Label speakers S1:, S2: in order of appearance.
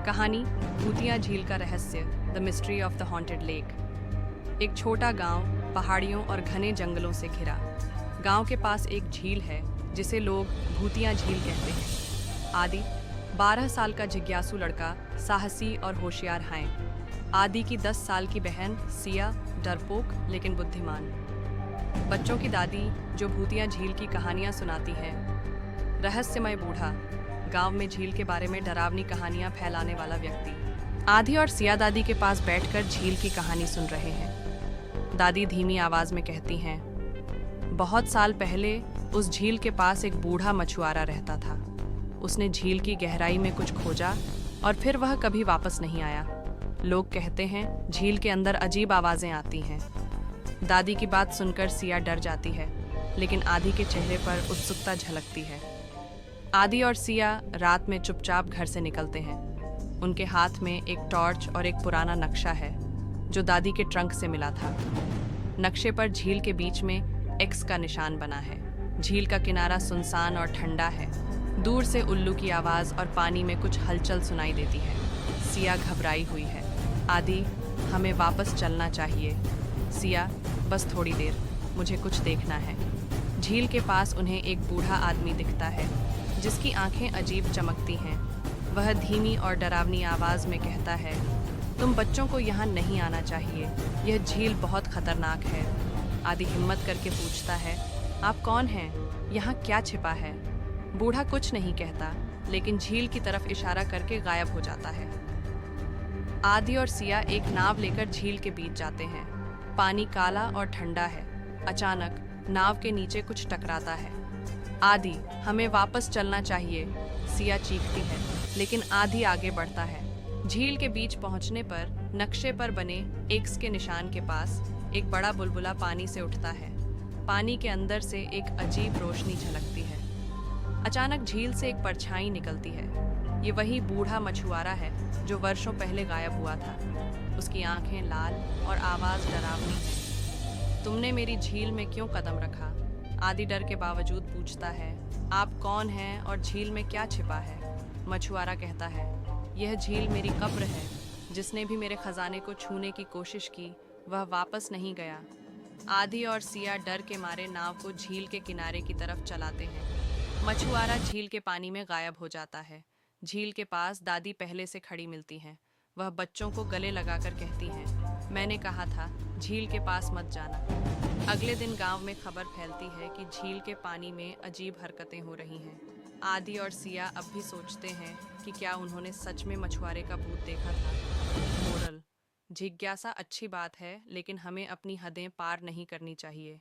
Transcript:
S1: कहानी भूतिया झील का रहस्य, the mystery of the haunted lake. एक छोटा गांव पहाड़ियों और घने जंगलों से घिरा। गांव के पास एक झील है जिसे लोग भूतिया झील कहते हैं। आदि 12 साल का जिज्ञासु लड़का, साहसी और होशियार है। आदि की 10 साल की बहन सिया, डरपोक लेकिन बुद्धिमान। बच्चों की दादी जो भूतिया झील की कहानियां सुनाती है। रहस्यमय बूढ़ा, गांव में झील के बारे में डरावनी कहानियां फैलाने वाला व्यक्ति। आदि और सिया दादी के पास बैठकर झील की कहानी सुन रहे हैं। दादी धीमी आवाज में कहती हैं, बहुत साल पहले उस झील के पास एक बूढ़ा मछुआरा रहता था। उसने झील की गहराई में कुछ खोजा और फिर वह कभी वापस नहीं आया। लोग कहते हैं झील के अंदर अजीब आवाजें आती हैं। दादी की बात सुनकर सिया डर जाती है, लेकिन आदि के चेहरे पर उत्सुकता झलकती है। आदि और सिया रात में चुपचाप घर से निकलते हैं। उनके हाथ में एक टॉर्च और एक पुराना नक्शा है जो दादी के ट्रंक से मिला था। नक्शे पर झील के बीच में एक्स का निशान बना है। झील का किनारा सुनसान और ठंडा है। दूर से उल्लू की आवाज और पानी में कुछ हलचल सुनाई देती है। सिया घबराई हुई है। आदि, हमें वापस चलना चाहिए। सिया, बस थोड़ी देर, मुझे कुछ देखना है। झील के पास उन्हें एक बूढ़ा आदमी दिखता है जिसकी आंखें अजीब चमकती हैं। वह धीमी और डरावनी आवाज में कहता है, तुम बच्चों को यहाँ नहीं आना चाहिए, यह झील बहुत खतरनाक है। आदि हिम्मत करके पूछता है, आप कौन हैं? यहाँ क्या छिपा है? बूढ़ा कुछ नहीं कहता, लेकिन झील की तरफ इशारा करके गायब हो जाता है। आदि और सिया एक नाव लेकर झील के बीच जाते हैं। पानी काला और ठंडा है। अचानक नाव के नीचे कुछ टकराता है। आदि, हमें वापस चलना चाहिए, सिया चीखती है, लेकिन आदि आगे बढ़ता है। झील के बीच पहुंचने पर नक्शे पर बने एक्स के निशान के पास एक बड़ा बुलबुला पानी से उठता है। पानी के अंदर से एक अजीब रोशनी झलकती है। अचानक झील से एक परछाई निकलती है। ये वही बूढ़ा मछुआरा है जो वर्षों पहले गायब हुआ था। उसकी आंखें लाल और आवाज डरावनी है। तुमने मेरी झील में क्यों कदम रखा? आदि डर के बावजूद पूछता है, आप कौन हैं और झील में क्या छिपा है? मछुआरा कहता है, यह झील मेरी कब्र है। जिसने भी मेरे खजाने को छूने की कोशिश की वह वापस नहीं गया। आदि और सिया डर के मारे नाव को झील के किनारे की तरफ चलाते हैं। मछुआरा झील के पानी में गायब हो जाता है। झील के पास दादी पहले से खड़ी मिलती हैं। वह बच्चों को गले लगाकर कहती हैं, मैंने कहा था झील के पास मत जाना। अगले दिन गांव में खबर फैलती है कि झील के पानी में अजीब हरकतें हो रही हैं। आदि और सिया अब भी सोचते हैं कि क्या उन्होंने सच में मछुआरे का भूत देखा था। मोरल: जिज्ञासा अच्छी बात है, लेकिन हमें अपनी हदें पार नहीं करनी चाहिए।